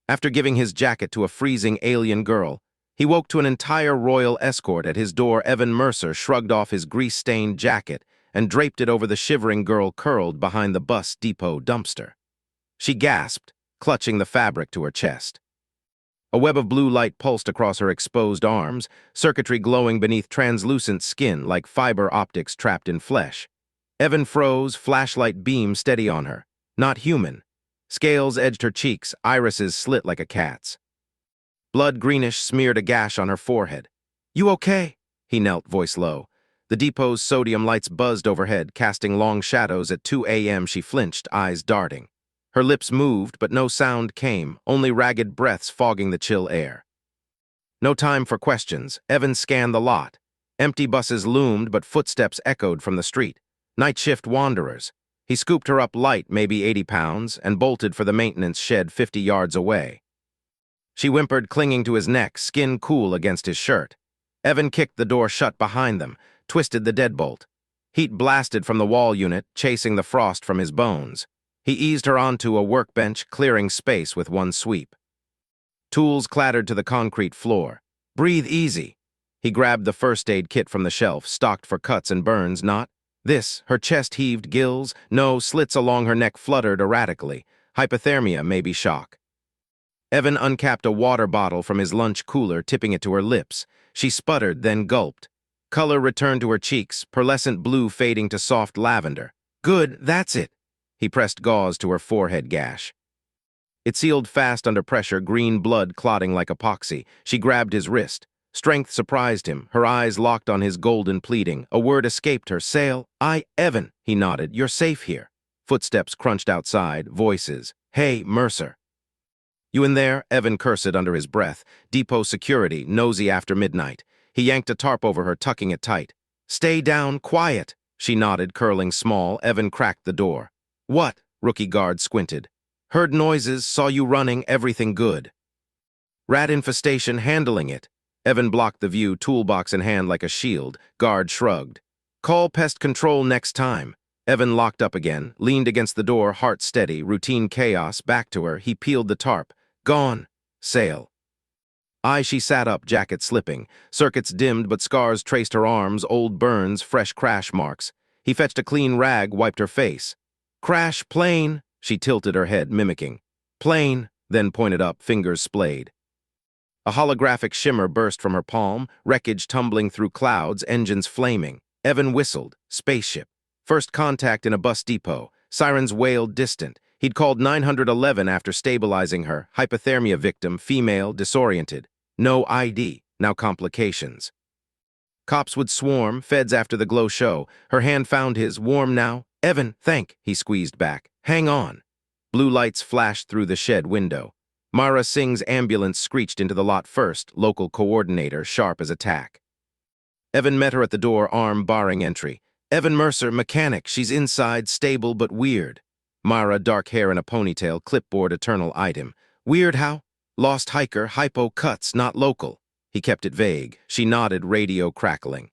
After giving his jacket to a freezing alien girl, he woke to an entire royal escort at his door. Evan Mercer shrugged off his grease-stained jacket and draped it over the shivering girl curled behind the bus depot dumpster. She gasped, clutching the fabric to her chest. A web of blue light pulsed across her exposed arms, circuitry glowing beneath translucent skin like fiber optics trapped in flesh. Evan froze, flashlight beam steady on her. Not human. Scales edged her cheeks, irises slit like a cat's. Blood greenish smeared a gash on her forehead. "You okay?" He knelt, voice low. The depot's sodium lights buzzed overhead, casting long shadows. At 2 a.m. she flinched, eyes darting. Her lips moved, but no sound came, only ragged breaths fogging the chill air. No time for questions. Evan scanned the lot. Empty buses loomed, but footsteps echoed from the street. Night shift wanderers. He scooped her up light, maybe 80 pounds, and bolted for the maintenance shed 50 yards away. She whimpered, clinging to his neck, skin cool against his shirt. Evan kicked the door shut behind them, twisted the deadbolt. Heat blasted from the wall unit, chasing the frost from his bones. He eased her onto a workbench, clearing space with one sweep. Tools clattered to the concrete floor. "Breathe easy." He grabbed the first aid kit from the shelf, stocked for cuts and burns. Not this. Her chest heaved, gills. No, slits along her neck fluttered erratically. Hypothermia, maybe shock. Evan uncapped a water bottle from his lunch cooler, tipping it to her lips. She sputtered, then gulped. Color returned to her cheeks, pearlescent blue fading to soft lavender. "Good, that's it." He pressed gauze to her forehead gash. It sealed fast under pressure, green blood clotting like epoxy. She grabbed his wrist. Strength surprised him, her eyes locked on his golden pleading. A word escaped her. "Sail." Evan," he nodded. "You're safe here." Footsteps crunched outside, voices. "Hey, Mercer." "You in there?" Evan cursed under his breath. Depot security, nosy after midnight. He yanked a tarp over her, tucking it tight. "Stay down, quiet." She nodded, curling small. Evan cracked the door. "What?" Rookie guard squinted. "Heard noises, saw you running, everything good." "Rat infestation, handling it." Evan blocked the view, toolbox in hand like a shield. Guard shrugged. "Call pest control next time." Evan locked up again, leaned against the door, heart steady, routine chaos. Back to her, he peeled the tarp. "Gone. Sail." She sat up, jacket slipping. Circuits dimmed, but scars traced her arms, old burns, fresh crash marks. He fetched a clean rag, wiped her face. "Crash, plane." She tilted her head, mimicking. "Plane," then pointed up, fingers splayed. A holographic shimmer burst from her palm, wreckage tumbling through clouds, engines flaming. Evan whistled. Spaceship. First contact in a bus depot. Sirens wailed distant. He'd called 911 after stabilizing her. Hypothermia victim, female, disoriented. No ID. Now complications. Cops would swarm, feds after the glow show. Her hand found his. Warm now? "Evan, thank." He squeezed back. "Hang on." Blue lights flashed through the shed window. Mara Singh's ambulance screeched into the lot first, local coordinator, sharp as a tack. Evan met her at the door, arm barring entry. "Evan Mercer, mechanic. She's inside, stable but weird." Mara, dark hair in a ponytail, clipboard eternal item. "Weird how?" "Lost hiker, hypo cuts, not local." He kept it vague. She nodded, radio crackling.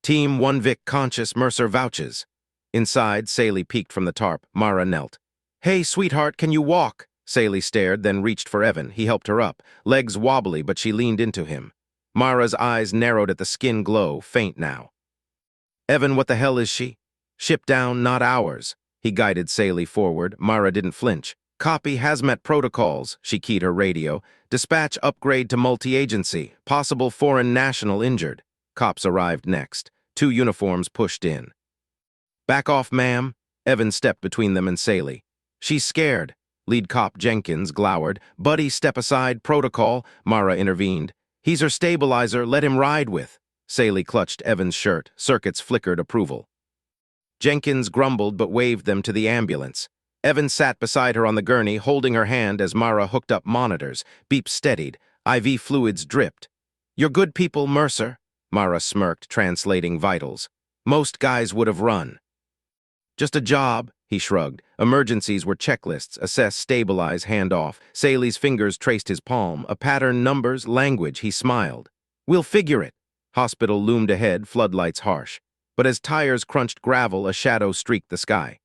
"Team 1 Vic conscious, Mercer vouches." Inside, Saley peeked from the tarp. Mara knelt. "Hey, sweetheart, can you walk?" Saley stared, then reached for Evan. He helped her up. Legs wobbly, but she leaned into him. Mara's eyes narrowed at the skin glow, faint now. "Evan, what the hell is she?" "Ship down, not ours." He guided Saley forward. Mara didn't flinch. "Copy hazmat protocols." She keyed her radio. "Dispatch upgrade to multi-agency. Possible foreign national injured." Cops arrived next. 2 uniforms pushed in. "Back off, ma'am." Evan stepped between them and Saley. "She's scared." Lead cop Jenkins glowered. "Buddy, step aside. Protocol." Mara intervened. "He's her stabilizer. Let him ride with." Saley clutched Evan's shirt. Circuits flickered approval. Jenkins grumbled but waved them to the ambulance. Evan sat beside her on the gurney, holding her hand as Mara hooked up monitors. Beeps steadied. IV fluids dripped. "You're good people, Mercer." Mara smirked, translating vitals. "Most guys would have run." "Just a job," he shrugged. Emergencies were checklists. Assess, stabilize, hand off. Saley's fingers traced his palm. A pattern, numbers, language. He smiled. "We'll figure it." Hospital loomed ahead, floodlights harsh. But as tires crunched gravel, a shadow streaked the sky.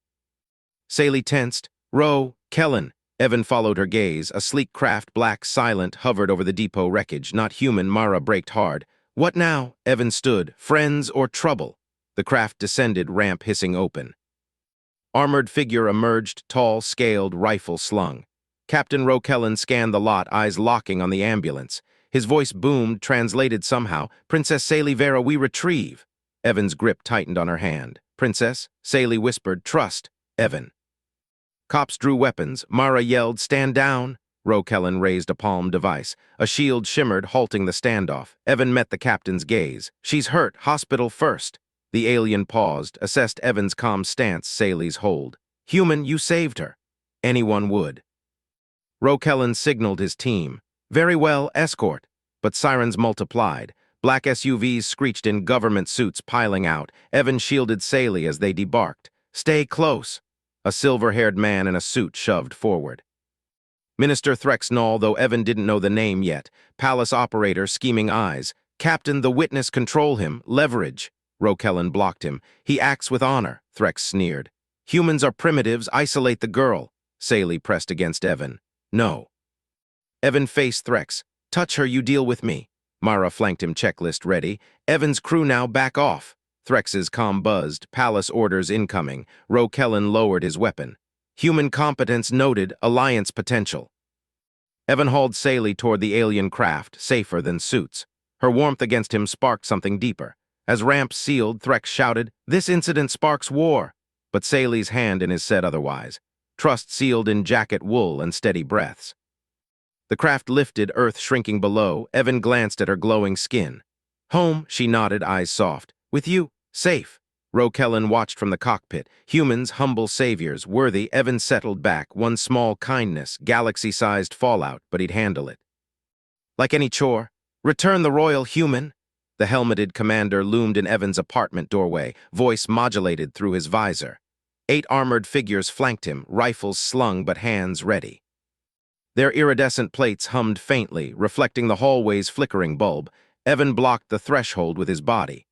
Saley tensed. "Row, Kellen." Evan followed her gaze. A sleek craft, black, silent, hovered over the depot wreckage. Not human, Mara braked hard. What now? Evan stood. Friends or trouble? The craft descended, ramp hissing open. Armored figure emerged, tall, scaled, rifle slung. Captain Rokellan scanned the lot, eyes locking on the ambulance. His voice boomed, translated somehow. Princess Saley Vera, we retrieve. Evan's grip tightened on her hand. Princess? Saley whispered, trust. Evan. Cops drew weapons. Mara yelled, stand down. Rokellan raised a palm device. A shield shimmered, halting the standoff. Evan met the captain's gaze. She's hurt. Hospital first. The alien paused, assessed Evan's calm stance, Saley's hold. Human, you saved her. Anyone would. Rokellan signaled his team. Very well, escort. But sirens multiplied. Black SUVs screeched in government suits piling out. Evan shielded Saley as they debarked. Stay close. A silver-haired man in a suit shoved forward. Minister Threxnall, though Evan didn't know the name yet. Palace operator, scheming eyes. Captain, the witness, control him. Leverage. Rokellan blocked him. He acts with honor, Threx sneered. Humans are primitives, isolate the girl. Saley pressed against Evan. No. Evan faced Threx. Touch her, you deal with me. Mara flanked him, checklist ready. Evan's crew now, back off. Threx's comm buzzed, palace orders incoming. Rokellan lowered his weapon. Human competence noted, alliance potential. Evan hauled Saley toward the alien craft, safer than suits. Her warmth against him sparked something deeper. As ramp sealed, Threx shouted, this incident sparks war. But Saley's hand in his said otherwise. Trust sealed in jacket wool and steady breaths. The craft lifted, earth shrinking below. Evan glanced at her glowing skin. Home, she nodded, eyes soft. With you, safe. Rokellan watched from the cockpit. Humans, humble saviors, worthy. Evan settled back. One small kindness, galaxy-sized fallout, but he'd handle it. Like any chore. Return the royal human. The helmeted commander loomed in Evan's apartment doorway, voice modulated through his visor. 8 armored figures flanked him, rifles slung but hands ready. Their iridescent plates hummed faintly, reflecting the hallway's flickering bulb. Evan blocked the threshold with his body.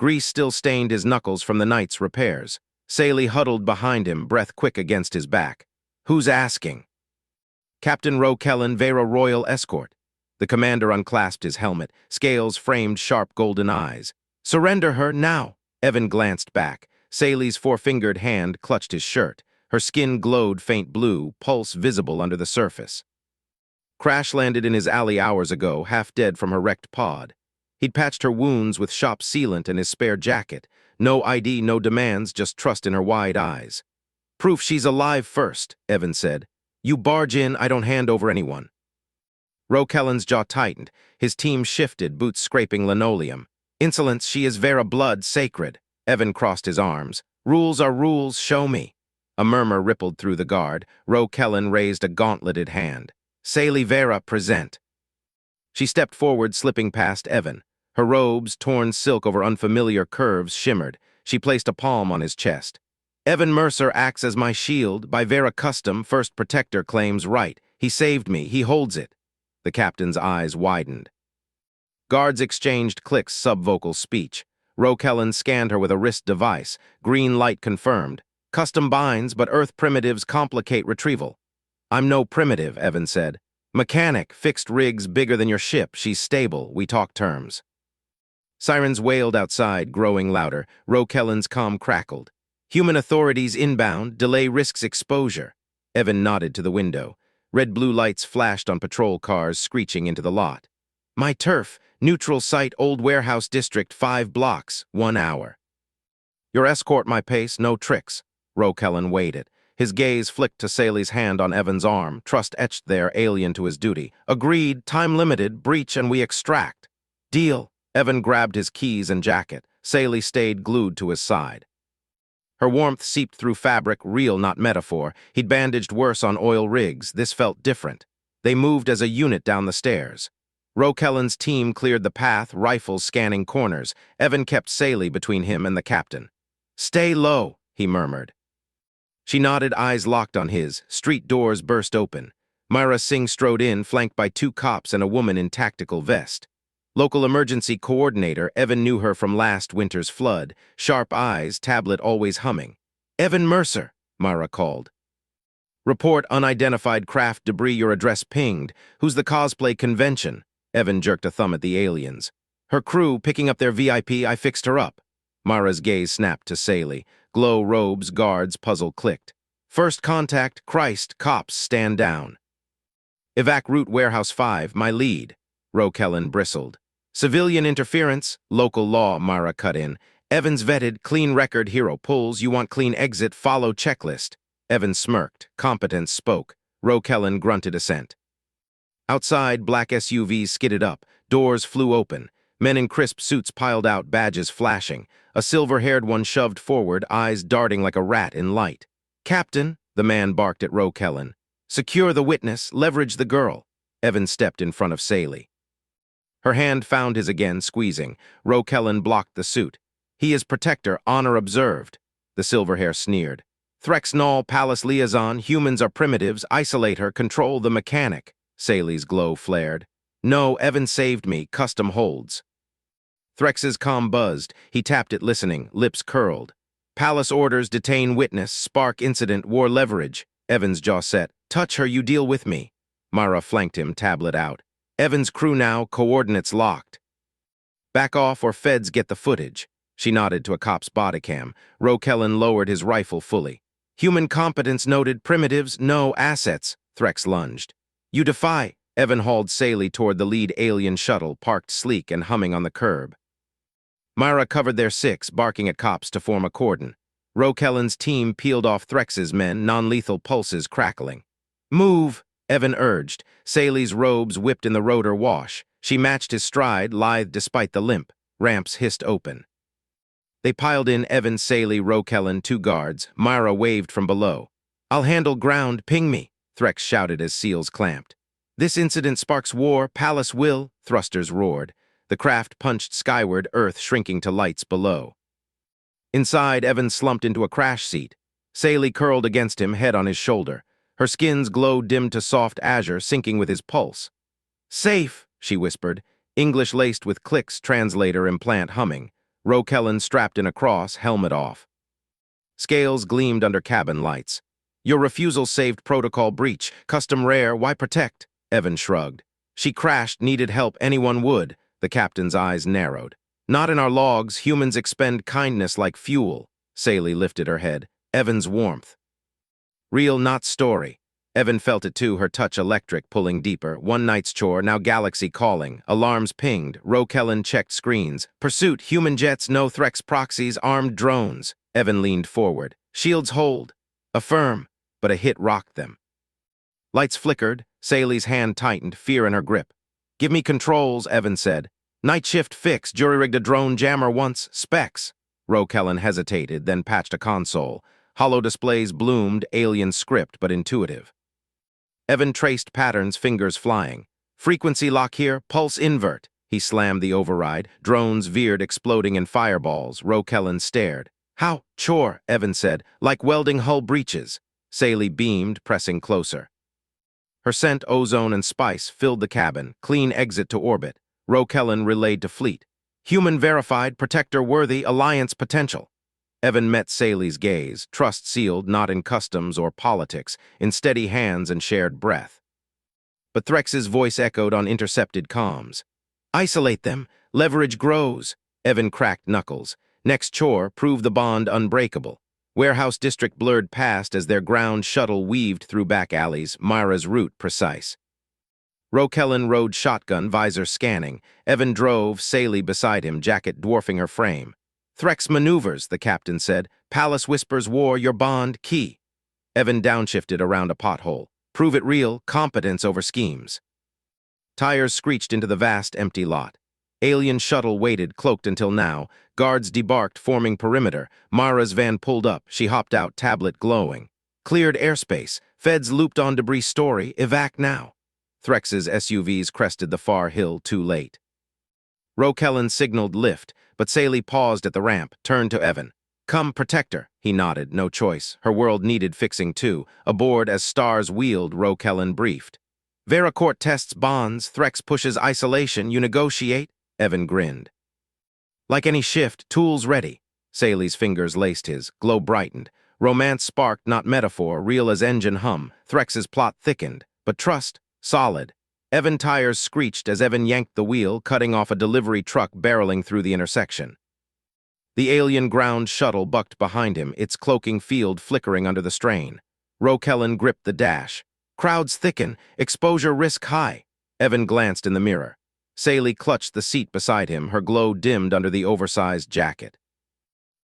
Grease still stained his knuckles from the night's repairs. Saley huddled behind him, breath quick against his back. Who's asking? Captain Rokellan, Vera Royal Escort. The commander unclasped his helmet, scales framed sharp golden eyes. Surrender her, now! Evan glanced back. Saley's four-fingered hand clutched his shirt. Her skin glowed faint blue, pulse visible under the surface. Crash landed in his alley hours ago, half dead from her wrecked pod. He'd patched her wounds with shop sealant and his spare jacket. No ID, no demands, just trust in her wide eyes. Proof she's alive first, Evan said. You barge in, I don't hand over anyone. Rokellan's jaw tightened. His team shifted, boots scraping linoleum. Insolence, she is Vera blood, sacred. Evan crossed his arms. Rules are rules, show me. A murmur rippled through the guard. Rokellan raised a gauntleted hand. Saley Vera, present. She stepped forward, slipping past Evan. Her robes, torn silk over unfamiliar curves, shimmered. She placed a palm on his chest. Evan Mercer acts as my shield. By Vera custom, first protector claims right. He saved me. He holds it. The captain's eyes widened. Guards exchanged clicks, subvocal speech. Rokellan scanned her with a wrist device. Green light confirmed. Custom binds, but Earth primitives complicate retrieval. I'm no primitive, Evan said. Mechanic, fixed rigs bigger than your ship. She's stable. We talk terms. Sirens wailed outside, growing louder. Rokellan's comm crackled. Human authorities inbound. Delay risks exposure. Evan nodded to the window. Red-blue lights flashed on patrol cars, screeching into the lot. My turf. Neutral site, old warehouse district, 5 blocks, 1 hour. Your escort my pace, no tricks. Rokellan weighed it. His gaze flicked to Saley's hand on Evan's arm, trust etched there, alien to his duty. Agreed, time limited, breach and we extract. Deal. Evan grabbed his keys and jacket. Saley stayed glued to his side. Her warmth seeped through fabric, real, not metaphor. He'd bandaged worse on oil rigs. This felt different. They moved as a unit down the stairs. Rokellan's team cleared the path, rifles scanning corners. Evan kept Saley between him and the captain. Stay low, he murmured. She nodded, eyes locked on his. Street doors burst open. Myra Singh strode in, flanked by 2 cops and a woman in tactical vest. Local emergency coordinator, Evan knew her from last winter's flood. Sharp eyes, tablet always humming. Evan Mercer, Myra called. Report unidentified craft debris, your address pinged. Who's the cosplay convention? Evan jerked a thumb at the aliens. Her crew picking up their VIP, I fixed her up. Mara's gaze snapped to Saley. Glow robes, guards, puzzle clicked. First contact, Christ, cops, stand down. Evac route warehouse 5, my lead. Roe-Kellen bristled. Civilian interference, local law, Mara cut in. Evans vetted, clean record, hero pulls, you want clean exit, follow checklist. Evans smirked, competence spoke. Roe-Kellen grunted assent. Outside, black SUVs skidded up, doors flew open. Men in crisp suits piled out, badges flashing. A silver-haired one shoved forward, eyes darting like a rat in light. Captain, the man barked at Roe-Kellen. Secure the witness, leverage the girl. Evans stepped in front of Saley. Her hand found his again, squeezing. Roe-Kellen blocked the suit. He is protector, honor observed. The silver hair sneered. Threx null, palace liaison, humans are primitives, isolate her, control the mechanic. Saley's glow flared. No, Evan saved me, custom holds. Threx's comm buzzed. He tapped it listening, lips curled. Palace orders, detain witness, spark incident, war leverage. Evan's jaw set. Touch her, you deal with me. Mara flanked him, tablet out. Evan's crew now, coordinates locked. Back off or feds get the footage. She nodded to a cop's body cam. Roe-Kellen lowered his rifle fully. Human competence noted, primitives, no assets. Threx lunged. You defy. Evan hauled Saley toward the lead alien shuttle, parked sleek and humming on the curb. Myra covered their six, barking at cops to form a cordon. Roe-Kellen's team peeled off Threx's men, non-lethal pulses crackling. Move, Evan urged. Saley's robes whipped in the rotor wash. She matched his stride, lithe despite the limp. Ramps hissed open. They piled in Evan, Saley, Roe-Kellen, 2 guards. Myra waved from below. I'll handle ground, ping me, Threx shouted as seals clamped. This incident sparks war, palace will, thrusters roared. The craft punched skyward, Earth shrinking to lights below. Inside, Evan slumped into a crash seat. Saley curled against him, head on his shoulder. Her skin's glow dimmed to soft azure, syncing with his pulse. Safe, she whispered, English laced with clicks, translator implant humming. Roe-Kellen strapped in a cross, helmet off. Scales gleamed under cabin lights. Your refusal saved protocol breach. Custom rare, why protect? Evan shrugged. She crashed, needed help, anyone would. The captain's eyes narrowed. Not in our logs, humans expend kindness like fuel. Saley lifted her head. Evan's warmth. Real, not story. Evan felt it too, her touch electric, pulling deeper. One night's chore, now galaxy calling. Alarms pinged. Roe-Kellen checked screens. Pursuit, human jets, no Threx proxies, armed drones. Evan leaned forward. Shields hold. Affirm. But a hit rocked them. Lights flickered. Saley's hand tightened, fear in her grip. Give me controls, Evan said. Night shift fix, jury-rigged a drone jammer once, specs. Roe-Kellen hesitated, then patched a console. Hollow displays bloomed, alien script, but intuitive. Evan traced patterns, fingers flying. Frequency lock here, pulse invert. He slammed the override. Drones veered, exploding in fireballs. Roe-Kellen stared. How? Chore, Evan said, like welding hull breaches. Saley beamed, pressing closer. Her scent, ozone, and spice filled the cabin. Clean exit to orbit. Roe-Kellen relayed to fleet. Human verified, protector worthy, alliance potential. Evan met Saley's gaze, trust sealed, not in customs or politics, in steady hands and shared breath. But Threx's voice echoed on intercepted comms. Isolate them. Leverage grows. Evan cracked knuckles. Next chore, prove the bond unbreakable. Warehouse district blurred past as their ground shuttle weaved through back alleys, Myra's route precise. Roe-Kellen rode shotgun, visor scanning. Evan drove, Saley beside him, jacket dwarfing her frame. Threx maneuvers, the captain said. Palace whispers war, your bond, key. Evan downshifted around a pothole. Prove it real, competence over schemes. Tires screeched into the vast, empty lot. Alien shuttle waited, cloaked until now. Guards debarked, forming perimeter. Mara's van pulled up. She hopped out, tablet glowing. Cleared airspace. Feds looped on debris story. Evac now. Threx's SUVs crested the far hill too late. Roe-Kellen signaled lift, but Saley paused at the ramp, turned to Evan. Come, protector. He nodded, no choice. Her world needed fixing too. Aboard as stars wheeled, Roe-Kellen briefed. Vericourt tests bonds. Threx pushes isolation. You negotiate? Evan grinned. Like any shift, tools ready. Saley's fingers laced his, glow brightened. Romance sparked, not metaphor, real as engine hum. Threx's plot thickened, but trust, solid. Evan tires screeched as Evan yanked the wheel, cutting off a delivery truck barreling through the intersection. The alien ground shuttle bucked behind him, its cloaking field flickering under the strain. Rokellan gripped the dash. Crowds thicken, exposure risk high. Evan glanced in the mirror. Saley clutched the seat beside him, her glow dimmed under the oversized jacket.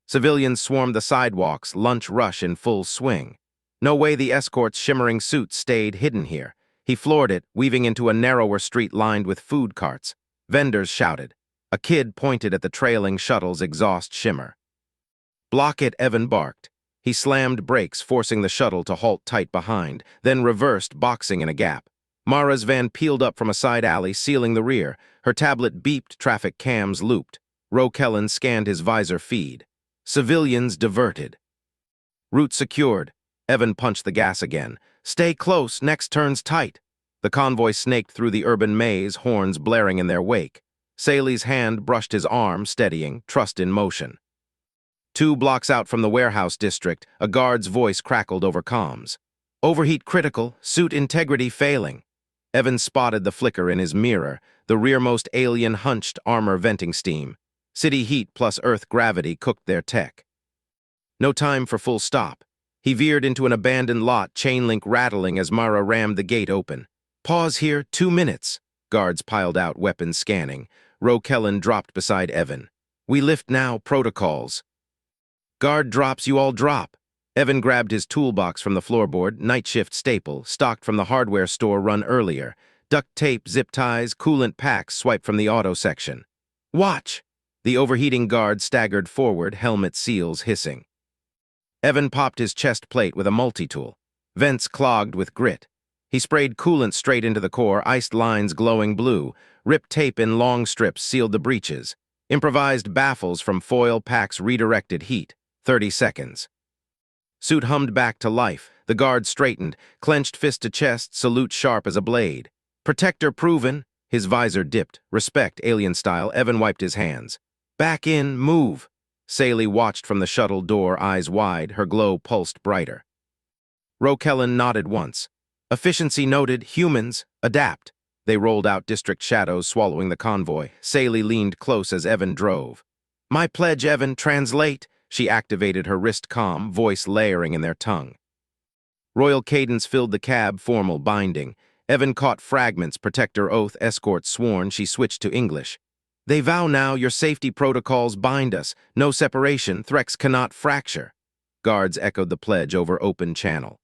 Civilians swarmed the sidewalks, lunch rush in full swing. No way the Escort's shimmering suit stayed hidden here. He floored it, weaving into a narrower street lined with food carts. Vendors shouted. A kid pointed at the trailing shuttle's exhaust shimmer. "Block it," Evan barked. He slammed brakes, forcing the shuttle to halt tight behind, then reversed, boxing in a gap. Mara's van peeled up from a side alley, sealing the rear. Her tablet beeped, traffic cams looped. Rokellan scanned his visor feed. Civilians diverted. Route secured. Evan punched the gas again. "Stay close, next turn's tight." The convoy snaked through the urban maze, horns blaring in their wake. Saley's hand brushed his arm, steadying, trust in motion. 2 blocks out from the warehouse district, a guard's voice crackled over comms. "Overheat critical, suit integrity failing." Evan spotted the flicker in his mirror, the rearmost alien hunched, armor venting steam. City heat plus Earth gravity cooked their tech. No time for full stop. He veered into an abandoned lot, chain link rattling as Mara rammed the gate open. "Pause here, 2 minutes." Guards piled out, weapons scanning. Rokellan dropped beside Evan. "We lift now, protocols." "Guard drops, you all drop." Evan grabbed his toolbox from the floorboard, night shift staple, stocked from the hardware store run earlier. Duct tape, zip ties, coolant packs swiped from the auto section. "Watch!" The overheating guard staggered forward, helmet seals hissing. Evan popped his chest plate with a multi-tool. Vents clogged with grit. He sprayed coolant straight into the core, iced lines glowing blue. Ripped tape in long strips sealed the breaches. Improvised baffles from foil packs redirected heat. 30 seconds. Suit hummed back to life. The guard straightened, clenched fist to chest, salute sharp as a blade. "Protector proven." His visor dipped. Respect, alien style. Evan wiped his hands. "Back in, move." Saley watched from the shuttle door, eyes wide, her glow pulsed brighter. Rokellan nodded once. "Efficiency noted, humans, adapt." They rolled out district shadows, swallowing the convoy. Saley leaned close as Evan drove. "My pledge, Evan, translate." She activated her wrist comm, voice layering in their tongue. Royal cadence filled the cab, formal binding. Evan caught fragments, protector oath, escort sworn. She switched to English. "They vow now your safety protocols bind us. No separation, Threx cannot fracture." Guards echoed the pledge over open channel.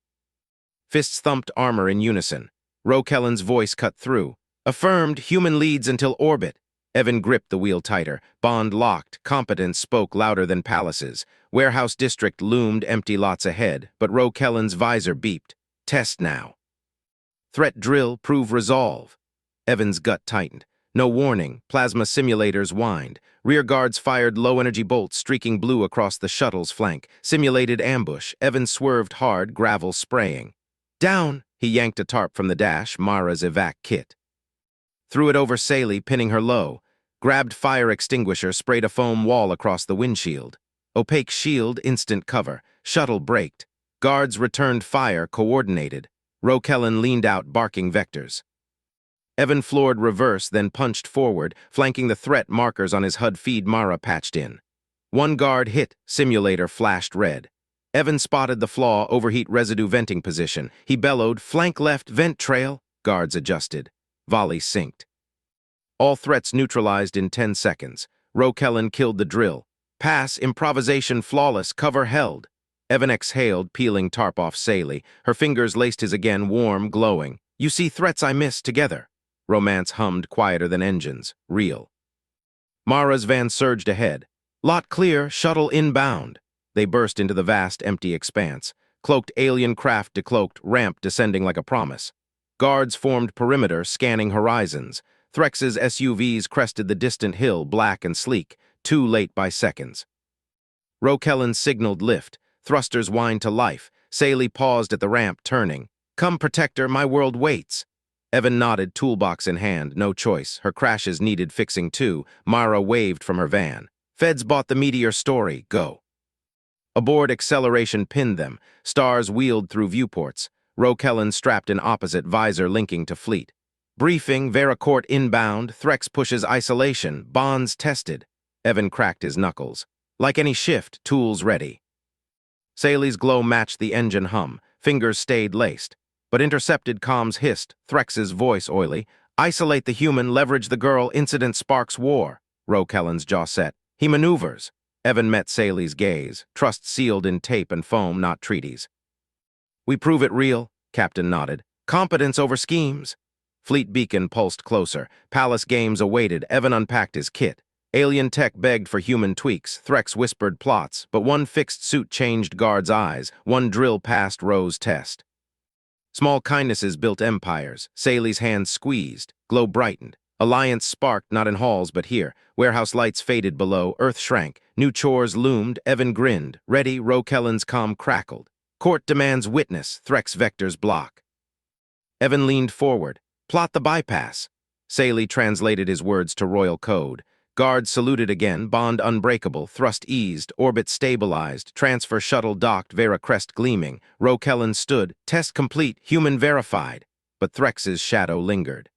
Fists thumped armor in unison. Rokellan's voice cut through. "Affirmed, human leads until orbit." Evan gripped the wheel tighter. Bond locked. Competence spoke louder than palaces. Warehouse district loomed, empty lots ahead, but Rokellan's visor beeped. "Test now." Threat drill, prove resolve. Evan's gut tightened. No warning, plasma simulators whined. Rear guards fired low-energy bolts streaking blue across the shuttle's flank. Simulated ambush. Evan swerved hard, gravel spraying. "Down!" He yanked a tarp from the dash, Mara's evac kit. Threw it over Saley, pinning her low. Grabbed fire extinguisher, sprayed a foam wall across the windshield. Opaque shield, instant cover. Shuttle braked. Guards returned fire, coordinated. Rokellan leaned out, barking vectors. Evan floored reverse, then punched forward, flanking the threat markers on his HUD feed. Mara patched in. One guard hit, simulator flashed red. Evan spotted the flaw, overheat residue venting position. He bellowed, "Flank left, vent trail." Guards adjusted. Volley synced. All threats neutralized in 10 seconds. Rokellan killed the drill. Pass, improvisation flawless, cover held. Evan exhaled, peeling tarp off Saley. Her fingers laced his again, warm, glowing. "You see threats I miss, together." Romance hummed, quieter than engines. Real. Mara's van surged ahead. "Lot clear, shuttle inbound." They burst into the vast, empty expanse. Cloaked alien craft decloaked, ramp descending like a promise. Guards formed perimeter, scanning horizons. Threx's SUVs crested the distant hill, black and sleek, too late by seconds. Rokellan signaled lift. Thrusters whined to life. Saley paused at the ramp, turning. "Come, Protector, my world waits." Evan nodded, toolbox in hand, no choice. Her crashes needed fixing too. Mara waved from her van. "Feds bought the Meteor Story, go." Aboard, acceleration pinned them. Stars wheeled through viewports. Rokellan strapped in opposite, visor linking to fleet. Briefing, Veracort inbound, Threx pushes isolation, bonds tested. Evan cracked his knuckles. Like any shift, tools ready. Sally's glow matched the engine hum, fingers stayed laced. But intercepted comms hissed, Threx's voice oily. Isolate the human, leverage the girl, incident sparks war. Rokellan's jaw set. He maneuvers. Evan met Sally's gaze, trust sealed in tape and foam, not treaties. We prove it real, Captain nodded. Competence over schemes. Fleet beacon pulsed closer. Palace games awaited. Evan unpacked his kit. Alien tech begged for human tweaks. Threx whispered plots, but one fixed suit changed guards' eyes. One drill passed Rose's test. Small kindnesses built empires. Sally's hands squeezed. Glow brightened. Alliance sparked, not in halls, but here. Warehouse lights faded below. Earth shrank. New chores loomed. Evan grinned. Ready, Rokellan's comm crackled. Court demands witness. Threx vectors block. Evan leaned forward. Plot the bypass. Sally translated his words to royal code. Guards saluted again. Bond unbreakable. Thrust eased. Orbit stabilized. Transfer shuttle docked. Veracrest gleaming. Rokellan stood. Test complete. Human verified. But Threx's shadow lingered.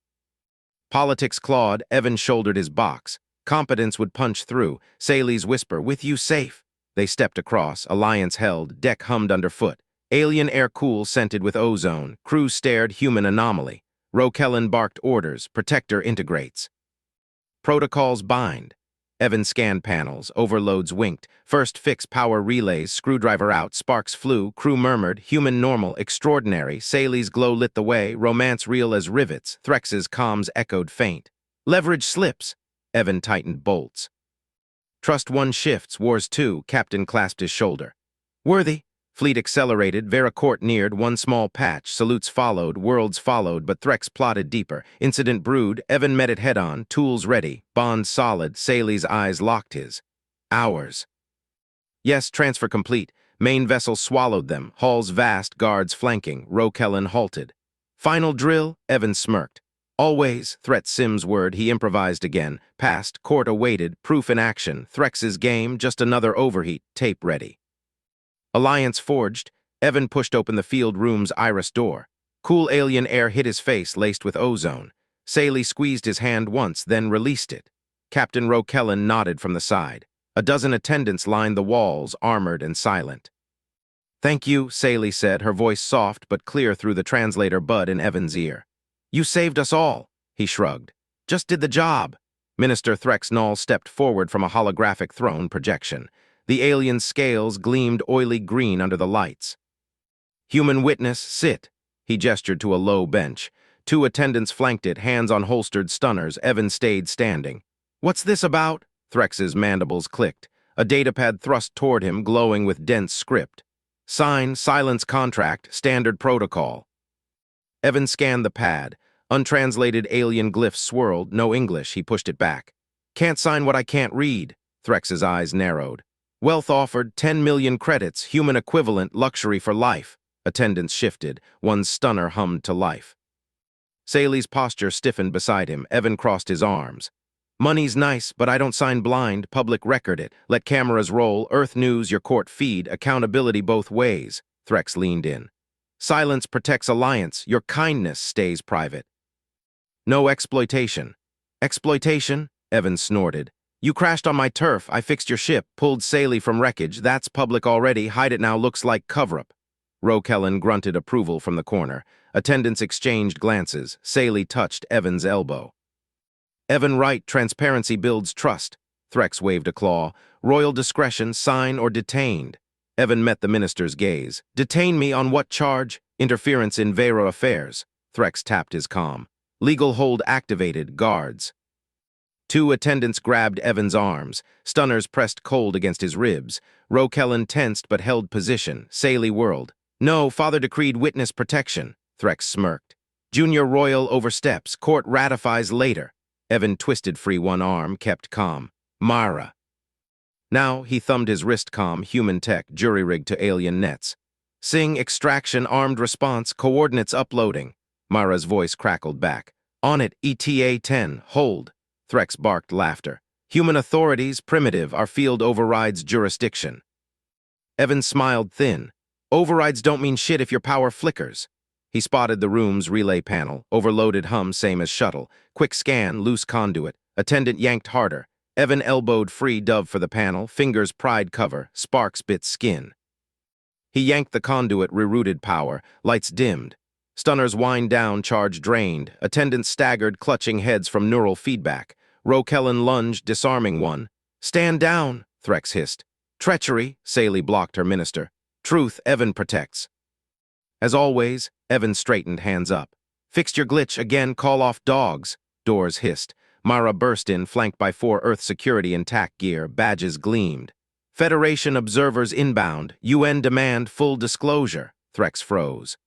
Politics clawed. Evan shouldered his box. Competence would punch through. Sally's whisper, with you safe. They stepped across. Alliance held. Deck hummed underfoot. Alien air cool scented with ozone. Crew stared. Human anomaly. Rokellan barked orders. Protector integrates. Protocols bind. Evan scanned panels. Overloads winked. First fix power relays. Screwdriver out. Sparks flew. Crew murmured. Human normal. Extraordinary. Sally's glow lit the way. Romance real as rivets. Threx's comms echoed faint. Leverage slips. Evan tightened bolts. Trust one shifts. Wars two. Captain clasped his shoulder. Worthy. Fleet accelerated. Veracort neared. One small patch. Salutes followed. Worlds followed. But Threx plotted deeper. Incident brewed. Evan met it head-on. Tools ready. Bond solid. Sally's eyes locked his. Hours. Yes, transfer complete. Main vessel swallowed them. Halls vast. Guards flanking. Rokellan halted. Final drill. Evan smirked. Always. Threat Sim's word. He improvised again. Passed. Court awaited. Proof in action. Threx's game. Just another overheat. Tape ready. Alliance forged. Evan pushed open the field room's iris door. Cool alien air hit his face, laced with ozone. Sally squeezed his hand once, then released it. Captain Rokellan nodded from the side. A dozen attendants lined the walls, armored and silent. Thank you, Sally said, her voice soft but clear through the translator bud in Evan's ear. You saved us all, he shrugged. Just did the job. Minister Threx Null stepped forward from a holographic throne projection. The alien scales gleamed oily green under the lights. Human witness, sit. He gestured to a low bench. Two attendants flanked it, hands on holstered stunners. Evan stayed standing. What's this about? Threx's mandibles clicked. A datapad thrust toward him, glowing with dense script. Sign, silence contract, standard protocol. Evan scanned the pad. Untranslated alien glyphs swirled. No English, he pushed it back. Can't sign what I can't read. Threx's eyes narrowed. Wealth offered, 10 million credits, human equivalent, luxury for life. Attendants shifted. One stunner hummed to life. Sally's posture stiffened beside him. Evan crossed his arms. Money's nice, but I don't sign blind. Public record it. Let cameras roll. Earth News, your court feed. Accountability both ways. Threx leaned in. Silence protects alliance. Your kindness stays private. No exploitation. Exploitation? Evan snorted. You crashed on my turf. I fixed your ship, pulled Sally from wreckage. That's public already. Hide it now. Looks like cover-up. Rokellan grunted approval from the corner. Attendants exchanged glances. Sally touched Evan's elbow. Evan right. Transparency builds trust. Threx waved a claw. Royal discretion, sign or detained. Evan met the minister's gaze. Detain me on what charge? Interference in Vera affairs. Threx tapped his comm. Legal hold activated. Guards. Two attendants grabbed Evan's arms. Stunners pressed cold against his ribs. Rokellan tensed but held position. Sally whirled. No, father decreed witness protection. Threx smirked. Junior Royal oversteps. Court ratifies later. Evan twisted free one arm, kept calm. Mara. Now he thumbed his wrist comm, human tech, jury-rigged to alien nets. Sing, extraction, armed response, coordinates uploading. Mara's voice crackled back. On it, ETA-10, hold. Threx barked laughter. Human authorities, primitive, our field overrides jurisdiction. Evan smiled thin. Overrides don't mean shit if your power flickers. He spotted the room's relay panel, overloaded hum same as shuttle. Quick scan, loose conduit. Attendant yanked harder. Evan elbowed free dove for the panel, fingers pried cover, sparks bit skin. He yanked the conduit, rerouted power, lights dimmed. Stunners wind down, charge drained. Attendants staggered, clutching heads from neural feedback. Rokellan lunged, disarming one. Stand down, Threx hissed. Treachery, Saley blocked her minister. Truth, Evan protects. As always, Evan straightened, hands up. Fixed your glitch, again, call off dogs, doors hissed. Mara burst in, flanked by 4 Earth security intact gear, badges gleamed. Federation observers inbound, UN demand full disclosure, Threx froze.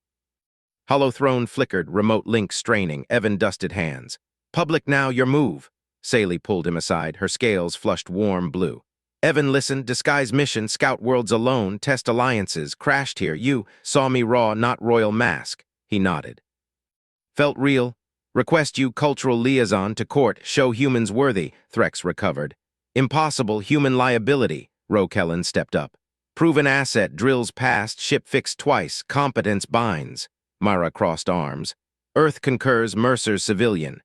Holothrone flickered, remote link straining, Evan dusted hands. Public now, your move. Saley pulled him aside, her scales flushed warm blue. Evan listened, disguise mission, scout worlds alone, test alliances, crashed here, you saw me raw, not royal mask. He nodded. Felt real. Request you cultural liaison to court, show humans worthy, Threx recovered. Impossible, human liability, Rokellan stepped up. Proven asset, drills passed, ship fixed twice, competence binds. Mara crossed arms. Earth concurs, Mercer's civilian.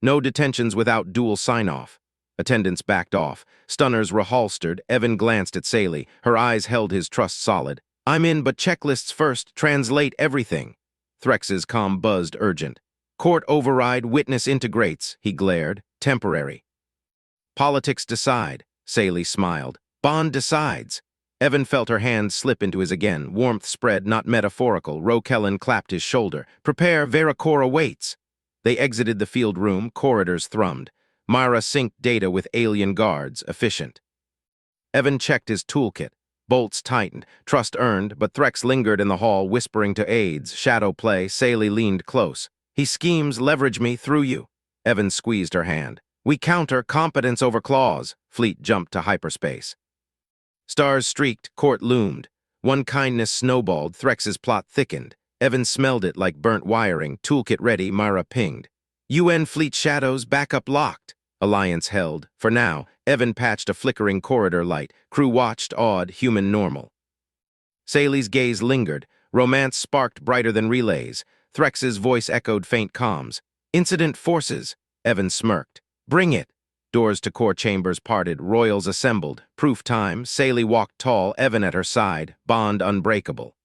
No detentions without dual sign-off. Attendants backed off. Stunners reholstered. Evan glanced at Saley. Her eyes held his trust solid. I'm in, but checklists first. Translate everything. Threx's comm buzzed urgent. Court override, witness integrates, he glared. Temporary. Politics decide, Saley smiled. Bond decides. Evan felt her hand slip into his again. Warmth spread, not metaphorical. Rokellan clapped his shoulder. Prepare, Veracor awaits. They exited the field room, corridors thrummed. Myra synced data with alien guards, efficient. Evan checked his toolkit. Bolts tightened, trust earned, but Threx lingered in the hall, whispering to aides. Shadow play, Saley leaned close. He schemes, leverage me, through you. Evan squeezed her hand. We counter, competence over clause. Fleet jumped to hyperspace. Stars streaked, court loomed. One kindness snowballed, Threx's plot thickened. Evan smelled it like burnt wiring, toolkit ready, Myra pinged. UN fleet shadows, backup locked. Alliance held. For now, Evan patched a flickering corridor light. Crew watched, awed, human normal. Saley's gaze lingered. Romance sparked brighter than relays. Threx's voice echoed faint comms. Incident forces. Evan smirked. Bring it. Doors to core chambers parted, royals assembled. Proof time, Saley walked tall, Evan at her side, bond unbreakable.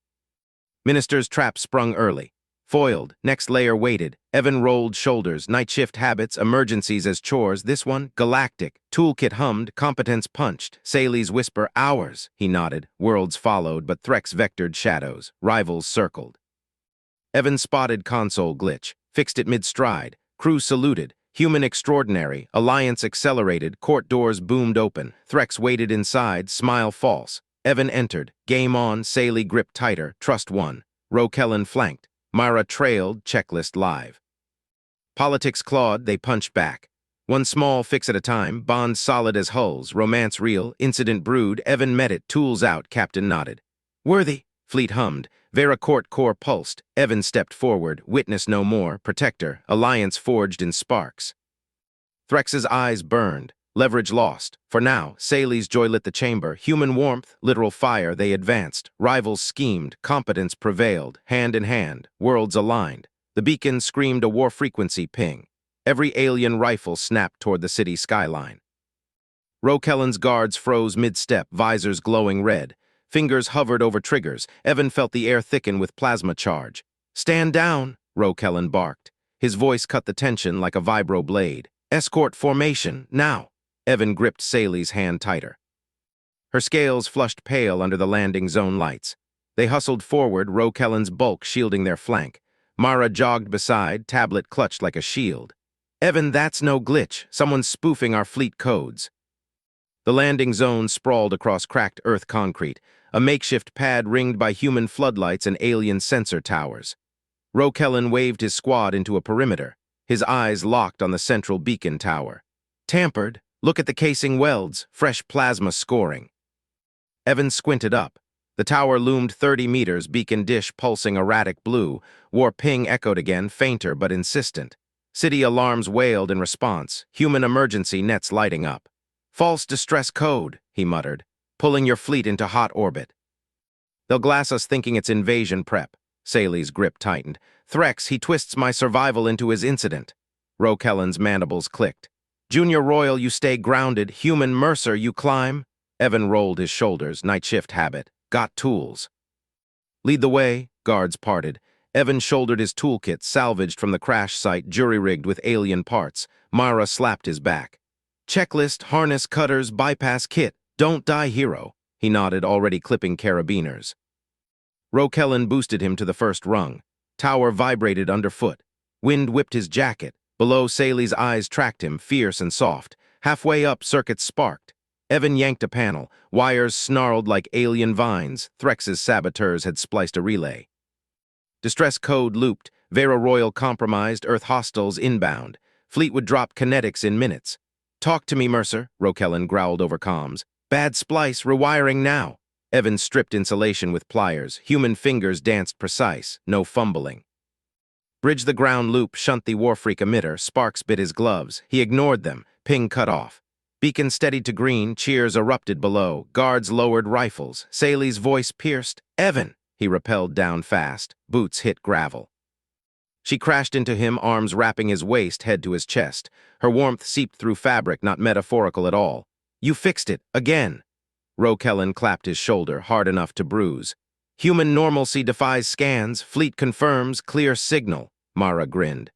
Minister's trap sprung early. Foiled, next layer waited. Evan rolled shoulders, night shift habits, emergencies as chores. This one, galactic. Toolkit hummed, competence punched. Saley's whisper, ours. He nodded. Worlds followed, but Threx vectored shadows. Rivals circled. Evan spotted console glitch. Fixed it mid-stride. Crew saluted. Human extraordinary. Alliance accelerated. Court doors boomed open. Threx waited inside. Smile false. Evan entered. Game on. Saley gripped tighter. Trust won. Rokellan flanked. Myra trailed, checklist live. Politics clawed, they punched back. One small fix at a time, bonds solid as hulls, romance real, incident brewed, Evan met it, tools out, Captain nodded. Worthy, Fleet hummed, Veracor core pulsed, Evan stepped forward, witness no more, protector, alliance forged in sparks. Threx's eyes burned, leverage lost. For now, Saley's joy lit the chamber, human warmth, literal fire, they advanced. Rivals schemed, competence prevailed, hand in hand, worlds aligned. The beacon screamed a war frequency ping. Every alien rifle snapped toward the city skyline. Rokellan's guards froze mid-step, visors glowing red. Fingers hovered over triggers. Evan felt the air thicken with plasma charge. Stand down, Rokellan barked. His voice cut the tension like a vibro blade. Escort formation, now. Evan gripped Saley's hand tighter. Her scales flushed pale under the landing zone lights. They hustled forward, Rokellan's bulk shielding their flank. Mara jogged beside, tablet clutched like a shield. Evan, that's no glitch. Someone's spoofing our fleet codes. The landing zone sprawled across cracked Earth concrete, a makeshift pad ringed by human floodlights and alien sensor towers. Rokellan waved his squad into a perimeter, his eyes locked on the central beacon tower. Tampered, look at the casing welds, fresh plasma scoring. Evan squinted up. The tower loomed 30 meters, beacon dish pulsing erratic blue. War ping echoed again, fainter but insistent. City alarms wailed in response, human emergency nets lighting up. False distress code, he muttered. pulling your fleet into hot orbit. They'll glass us thinking it's invasion prep. Saley's grip tightened. Threx, he twists my survival into his incident. Rokellen's mandibles clicked. Junior Royal, you stay grounded. Human Mercer, you climb. Evan rolled his shoulders, night shift habit. Got tools. Lead the way, guards parted. Evan shouldered his toolkit, salvaged from the crash site, jury-rigged with alien parts. Mara slapped his back. Checklist, harness, cutters, bypass kit. Don't die, hero. He nodded, already clipping carabiners. Rokellen boosted him to the first rung. Tower vibrated underfoot. Wind whipped his jacket. Below, Saley's eyes tracked him, fierce and soft. Halfway up, circuits sparked. Evan yanked a panel. Wires snarled like alien vines. Threx's saboteurs had spliced a relay. Distress code looped. Vera Royal compromised. Earth hostiles inbound. Fleet would drop kinetics in minutes. Talk to me, Mercer, Rokellen growled over comms. Bad splice, rewiring now. Evan stripped insulation with pliers. Human fingers danced precise. No fumbling. Bridge the ground loop, shunt the Warfreak emitter. Sparks bit his gloves. He ignored them. Ping cut off. Beacon steadied to green. Cheers erupted below. Guards lowered rifles. Saley's voice pierced. Evan! He rappelled down fast. Boots hit gravel. She crashed into him, arms wrapping his waist, head to his chest. Her warmth seeped through fabric, not metaphorical at all. You fixed it, again. Rokellen clapped his shoulder, hard enough to bruise. Human normalcy defies scans. Fleet confirms. Clear signal. Mara grinned.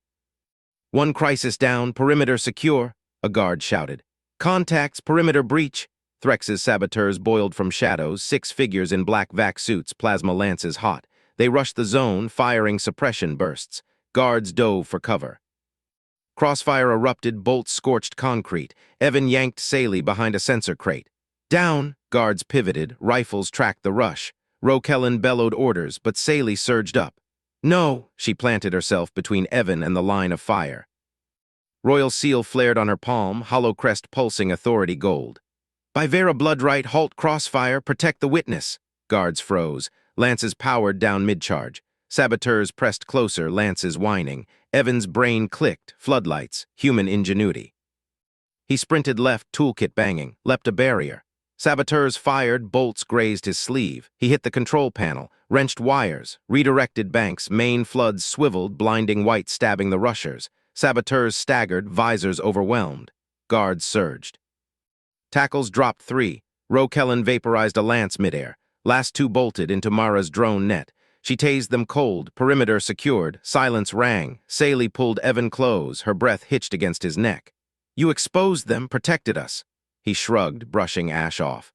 One crisis down. Perimeter secure. A guard shouted. Contacts. Perimeter breach. Threx's saboteurs boiled from shadows. 6 figures in black vac suits. Plasma lances hot. They rushed the zone, firing suppression bursts. Guards dove for cover. Crossfire erupted. Bolts scorched concrete. Evan yanked Saley behind a sensor crate. Down! Guards pivoted. Rifles tracked the rush. Rokellen bellowed orders, but Saley surged up. No! She planted herself between Evan and the line of fire. Royal seal flared on her palm, hollow crest pulsing authority gold. By Vera Bloodright, halt crossfire, protect the witness. Guards froze. Lances powered down mid-charge. Saboteurs pressed closer, lances whining. Evan's brain clicked. Floodlights. Human ingenuity. He sprinted left, toolkit banging. Leapt a barrier. Saboteurs fired, bolts grazed his sleeve. He hit the control panel, wrenched wires, redirected banks, main floods swiveled, blinding white stabbing the rushers. Saboteurs staggered, visors overwhelmed. Guards surged. Tackles dropped 3. Rokellen vaporized a lance midair. Last 2 bolted into Mara's drone net. She tased them cold, perimeter secured, silence rang. Saley pulled Evan close, her breath hitched against his neck. You exposed them, protected us. He shrugged, brushing ash off.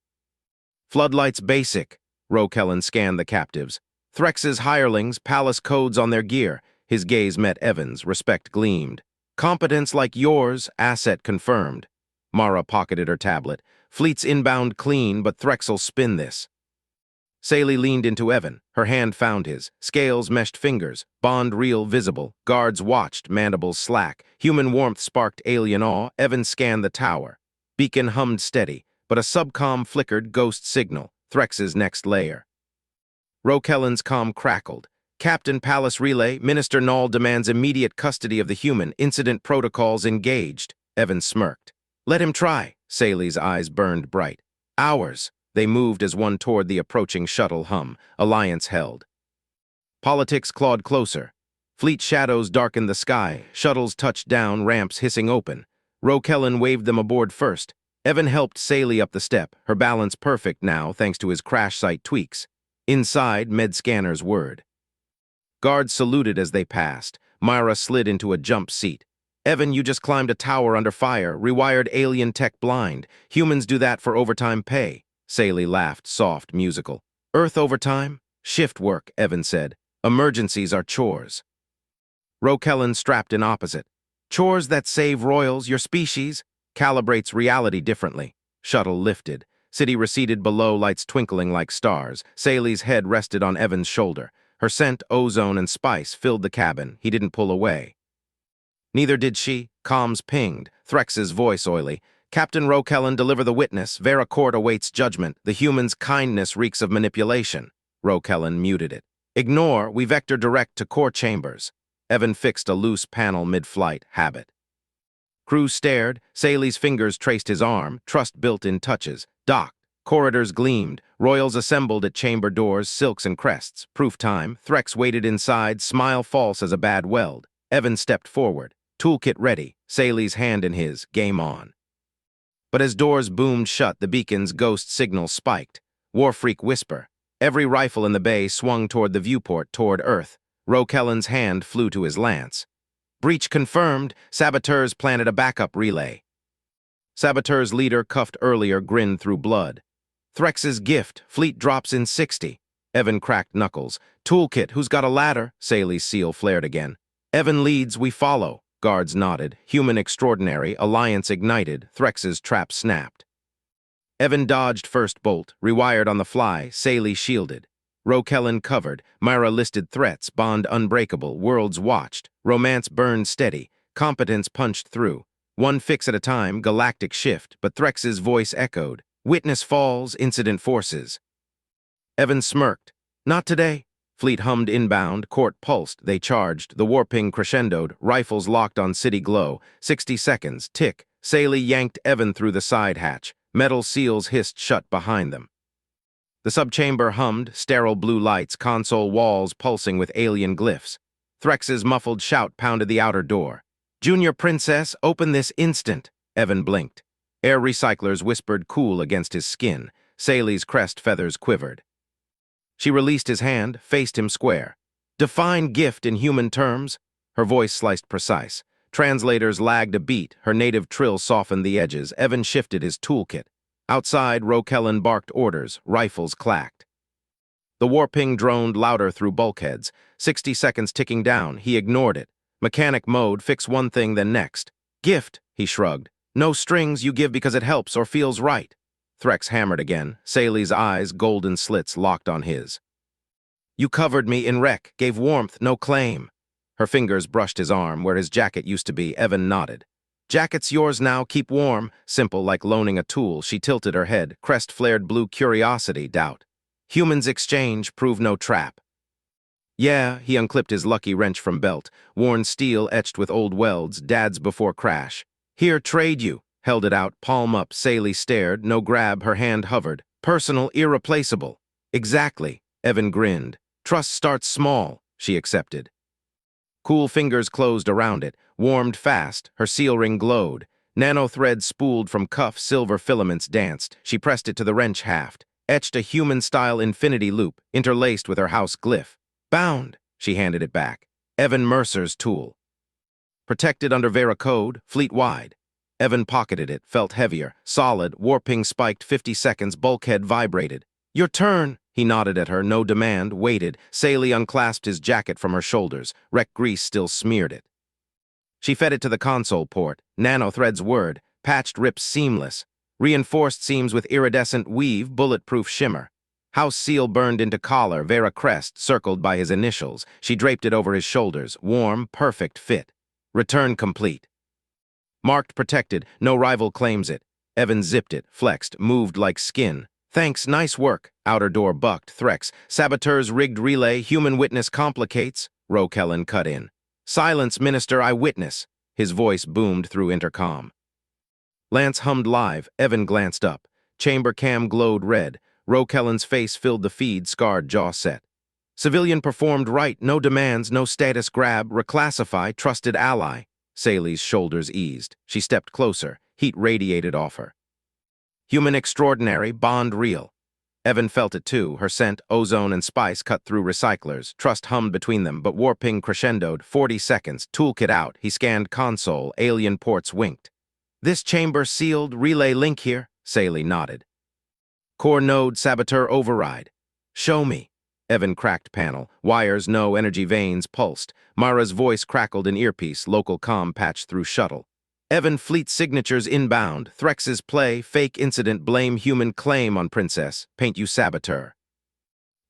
Floodlights basic. Rokellen scanned the captives. Threx's hirelings, palace codes on their gear. His gaze met Evan's, respect gleamed. Competence like yours, asset confirmed. Mara pocketed her tablet. Fleet's inbound clean, but Threx'll spin this. Saley leaned into Evan. Her hand found his. Scales meshed fingers. Bond reel visible. Guards watched, mandibles slack. Human warmth sparked alien awe. Evan scanned the tower. Beacon hummed steady, but a subcom flickered ghost signal. Threx's next layer. Rokellen's comm crackled. Captain Palace Relay, Minister Null demands immediate custody of the human. Incident protocols engaged. Evan smirked. Let him try. Saley's eyes burned bright. Hours. They moved as one toward the approaching shuttle hum. Alliance held. Politics clawed closer. Fleet shadows darkened the sky. Shuttles touched down, ramps hissing open. Rokellen waved them aboard first. Evan helped Saley up the step, her balance perfect now thanks to his crash site tweaks. Inside, med scanners whirred. Guards saluted as they passed. Myra slid into a jump seat. Evan, you just climbed a tower under fire, rewired alien tech blind. Humans do that for overtime pay. Saley laughed, soft, musical. Earth overtime? Shift work, Evan said. Emergencies are chores. Rokellen strapped in opposite. Chores that save royals, your species, calibrates reality differently. Shuttle lifted. City receded below, lights twinkling like stars. Saley's head rested on Evan's shoulder. Her scent, ozone, and spice filled the cabin. He didn't pull away. Neither did she. Comms pinged. Threx's voice oily. Captain Rokellen, deliver the witness. Vera Court awaits judgment. The human's kindness reeks of manipulation. Rokellen muted it. Ignore, we vector direct to core chambers. Evan fixed a loose panel mid-flight, habit. Crew stared. Saley's fingers traced his arm, trust built in touches. Docked. Corridors gleamed. Royals assembled at chamber doors, silks and crests. Proof time. Threx waited inside, smile false as a bad weld. Evan stepped forward. Toolkit ready. Sally's hand in his. Game on. But as doors boomed shut, the beacon's ghost signal spiked. Warfreak whisper. Every rifle in the bay swung toward the viewport, toward Earth. Rokellen's hand flew to his lance. Breach confirmed. Saboteurs planted a backup relay. Saboteur's leader, cuffed earlier, grinned through blood. Threx's gift. Fleet drops in 60. Evan cracked knuckles. Toolkit, who's got a ladder? Sally's seal flared again. Evan leads, we follow. Guards nodded. Human extraordinary. Alliance ignited. Threx's trap snapped. Evan dodged first bolt. Rewired on the fly. Sally shielded. Rokellen covered. Myra listed threats. Bond unbreakable. Worlds watched. Romance burned steady. Competence punched through. One fix at a time. Galactic shift. But Threx's voice echoed. Witness falls. Incident forces. Evan smirked. Not today. Fleet hummed inbound. Court pulsed. They charged. The warping crescendoed. Rifles locked on city glow. 60 seconds. Tick. Sally yanked Evan through the side hatch. Metal seals hissed shut behind them. The subchamber hummed. Sterile blue lights. Console walls pulsing with alien glyphs. Threx's muffled shout pounded the outer door. Junior Princess, open this instant. Evan blinked. Air recyclers whispered cool against his skin. Sally's crest feathers quivered. She released his hand, faced him square. Define gift in human terms. Her voice sliced precise. Translators lagged a beat. Her native trill softened the edges. Evan shifted his toolkit. Outside, Rokellen barked orders. Rifles clacked. The warping droned louder through bulkheads. 60 seconds ticking down. He ignored it. Mechanic mode, fix one thing, then next. Gift, he shrugged. No strings, you give because it helps or feels right. Threx hammered again. Sally's eyes, golden slits, locked on his. You covered me in wreck, gave warmth, no claim. Her fingers brushed his arm, where his jacket used to be. Evan nodded. Jacket's yours now, keep warm. Simple, like loaning a tool. She tilted her head. Crest flared blue curiosity, doubt. Humans exchange, prove no trap. Yeah, he unclipped his lucky wrench from belt. Worn steel etched with old welds, dad's before crash. Here, trade you. Held it out, palm up. Sally stared. No grab, her hand hovered. Personal, irreplaceable. Exactly. Evan grinned. Trust starts small, she accepted. Cool fingers closed around it. Warmed fast. Her seal ring glowed. Nano threads spooled from cuff. Silver filaments danced. She pressed it to the wrench haft. Etched a human-style infinity loop, interlaced with her house glyph. Bound. She handed it back. Evan Mercer's tool. Protected under Vera code, fleet-wide. Evan pocketed it, felt heavier, solid, warping spiked 50 seconds, bulkhead vibrated. Your turn, he nodded at her, no demand, waited. Sally unclasped his jacket from her shoulders, wreck grease still smeared it. She fed it to the console port, nanothreads word, patched rips seamless, reinforced seams with iridescent weave, bulletproof shimmer. House seal burned into collar, Vera crest, circled by his initials. She draped it over his shoulders, warm, perfect fit. Return complete. Marked protected, no rival claims it. Evan zipped it, flexed, moved like skin. Thanks, nice work. Outer door bucked, Threx. Saboteurs rigged relay, human witness complicates. Rokellen cut in. Silence, minister, I witness. His voice boomed through intercom. Lance hummed live. Evan glanced up. Chamber cam glowed red. Rokellen's face filled the feed, scarred jaw set. Civilian performed right, no demands, no status grab, reclassify, trusted ally. Sally's shoulders eased. She stepped closer. Heat radiated off her. Human extraordinary, bond real. Evan felt it too. Her scent, ozone and spice cut through recyclers. Trust hummed between them, but warping crescendoed. 40 seconds. Toolkit out. He scanned console. Alien ports winked. This chamber sealed. Relay link here. Sally nodded. Core node saboteur override. Show me. Evan cracked panel. Wires, no energy veins, pulsed. Mara's voice crackled in earpiece. Local comm patched through shuttle. Evan fleet signatures inbound. Threx's play, fake incident, blame human claim on princess. Paint you saboteur.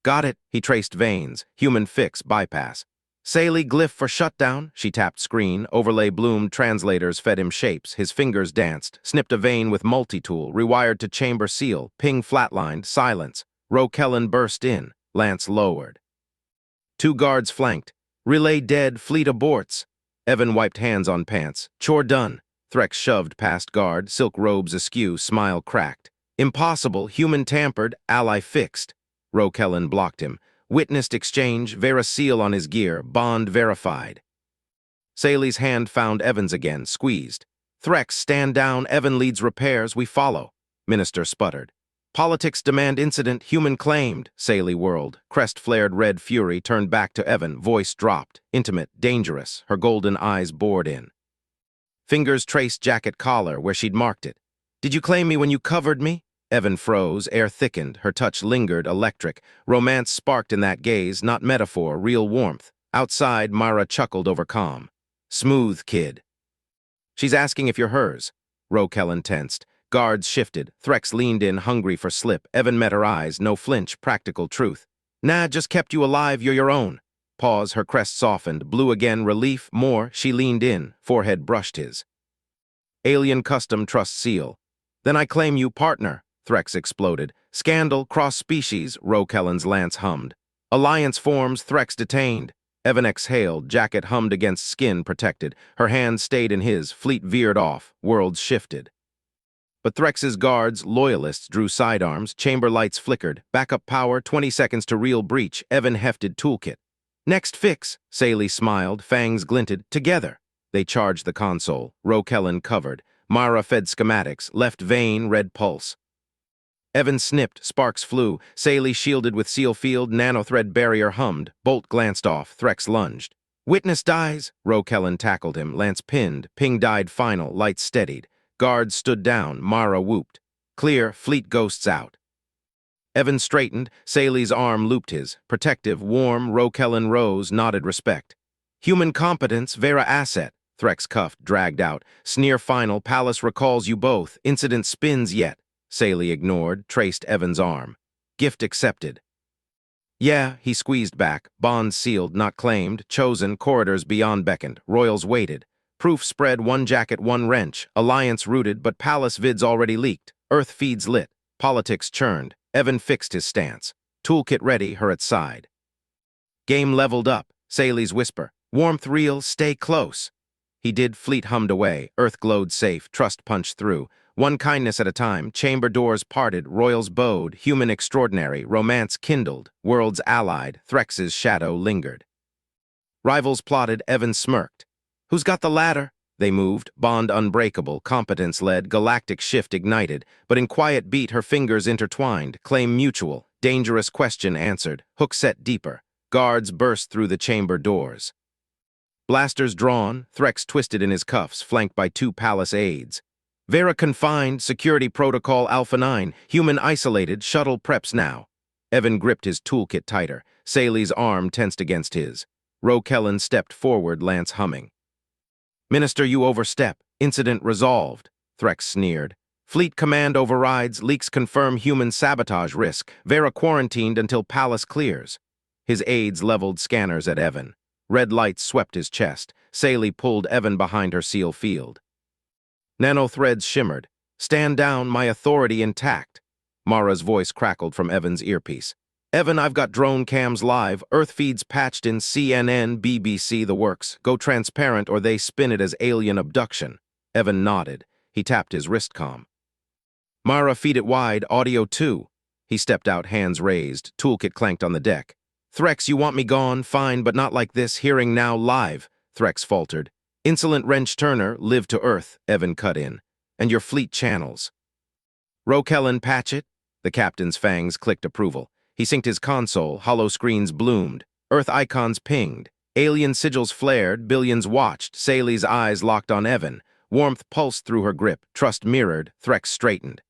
Got it. He traced veins. Human fix, bypass. Sally glyph for shutdown. She tapped screen. Overlay bloomed. Translators fed him shapes. His fingers danced. Snipped a vein with multi-tool. Rewired to chamber seal. Ping flatlined. Silence. Rokellen burst in. Lance lowered. 2 guards flanked. Relay dead. Fleet aborts. Evan wiped hands on pants. Chore done. Threx shoved past guard. Silk robes askew. Smile cracked. Impossible, human tampered, ally fixed. Rokellan blocked him. Witnessed exchange, Vera seal on his gear, bond verified. Saley's hand found Evans again, squeezed. Threx, stand down, Evan leads repairs, we follow. Minister sputtered. Politics demand incident, human claimed, Saley whirled. Crest flared red fury, turned back to Evan, voice dropped. Intimate, dangerous, her golden eyes bored in. Fingers traced jacket collar where she'd marked it. Did you claim me when you covered me? Evan froze, air thickened, her touch lingered, electric. Romance sparked in that gaze, not metaphor, real warmth. Outside, Mara chuckled over calm. Smooth, kid. She's asking if you're hers. Rokellan tensed. Guards shifted. Threx leaned in, hungry for slip. Evan met her eyes, no flinch, practical truth. Nah, just kept you alive, you're your own. Pause, her crest softened. Blue again, relief, more. She leaned in, forehead brushed his. Alien custom trust seal. Then I claim you partner, Threx exploded. Scandal, cross-species, Rokellan's lance hummed. Alliance forms, Threx detained. Evan exhaled, jacket hummed against skin protected. Her hand stayed in his, fleet veered off, worlds shifted. But Threx's guards, loyalists, drew sidearms, chamber lights flickered, backup power, 20 seconds to reel breach, Evan hefted toolkit. Next fix, Saley smiled, fangs glinted, together. They charged the console, Rokellan covered. Mara fed schematics, left vein, red pulse. Evan snipped, sparks flew, Saley shielded with seal field, nanothread barrier hummed, bolt glanced off, Threx lunged. Witness dies, Rokellan tackled him, lance pinned, ping died final, lights steadied. Guards stood down, Mara whooped. Clear, fleet ghosts out. Evan straightened, Saley's arm looped his. Protective, warm, Rokellan rose, nodded respect. Human competence, Vera asset. Threx cuffed, dragged out. Sneer final, Palace recalls you both. Incident spins yet. Saley ignored, traced Evan's arm. Gift accepted. Yeah, he squeezed back. Bond sealed, not claimed. Chosen, corridors beyond beckoned. Royals waited. Proof spread, one jacket, one wrench. Alliance rooted, but Palace vids already leaked. Earth feeds lit. Politics churned. Evan fixed his stance. Toolkit ready, her at side. Game leveled up. Saley's whisper. Warmth real, stay close. He did, fleet hummed away. Earth glowed safe, trust punched through. One kindness at a time, chamber doors parted, royals bowed, human extraordinary, romance kindled, worlds allied, Threx's shadow lingered. Rivals plotted, Evan smirked. Who's got the ladder? They moved, bond unbreakable, competence led, galactic shift ignited, but in quiet beat her fingers intertwined, claim mutual, dangerous question answered, hook set deeper. Guards burst through the chamber doors. Blasters drawn, Threx twisted in his cuffs, flanked by 2 Palace aides. Vera confined, security protocol Alpha 9, human isolated, shuttle preps now. Evan gripped his toolkit tighter, Saley's arm tensed against his. Rokellan stepped forward, lance humming. Minister, you overstep. Incident resolved, Threx sneered. Fleet command overrides, leaks confirm human sabotage risk. Vera quarantined until Palace clears. His aides leveled scanners at Evan. Red lights swept his chest. Saley pulled Evan behind her seal field. Nanothreads shimmered. Stand down, my authority intact. Mara's voice crackled from Evan's earpiece. Evan, I've got drone cams live, Earth feeds patched in CNN, BBC, the works. Go transparent or they spin it as alien abduction. Evan nodded. He tapped his wrist comm. Mara, feed it wide, audio 2. He stepped out, hands raised, toolkit clanked on the deck. Threx, you want me gone? Fine, but not like this, hearing now live, Threx faltered. Insolent wrench Turner, live to Earth, Evan cut in. And your fleet channels. Rokellan, patch it? The captain's fangs clicked approval. He synced his console, hollow screens bloomed. Earth icons pinged. Alien sigils flared, billions watched. Saley's eyes locked on Evan. Warmth pulsed through her grip, trust mirrored, Threx straightened.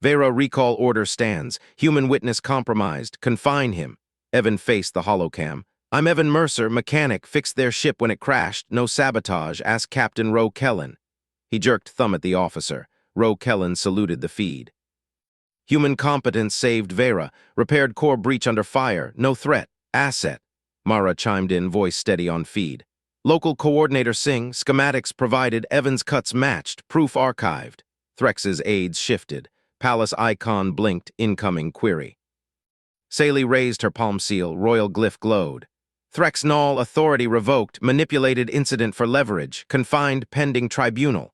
Vera recall order stands. Human witness compromised. Confine him. Evan faced the holocam. I'm Evan Mercer, mechanic, fixed their ship when it crashed. No sabotage, ask Captain Rokellan. He jerked thumb at the officer. Rokellan saluted the feed. Human competence saved Vera. Repaired core breach under fire. No threat. Asset. Mara chimed in, voice steady on feed. Local coordinator Singh. Schematics provided. Evans cuts matched. Proof archived. Threx's aides shifted. Palace icon blinked. Incoming query. Saley raised her palm seal. Royal glyph glowed. Threx null, authority revoked. Manipulated incident for leverage. Confined pending tribunal.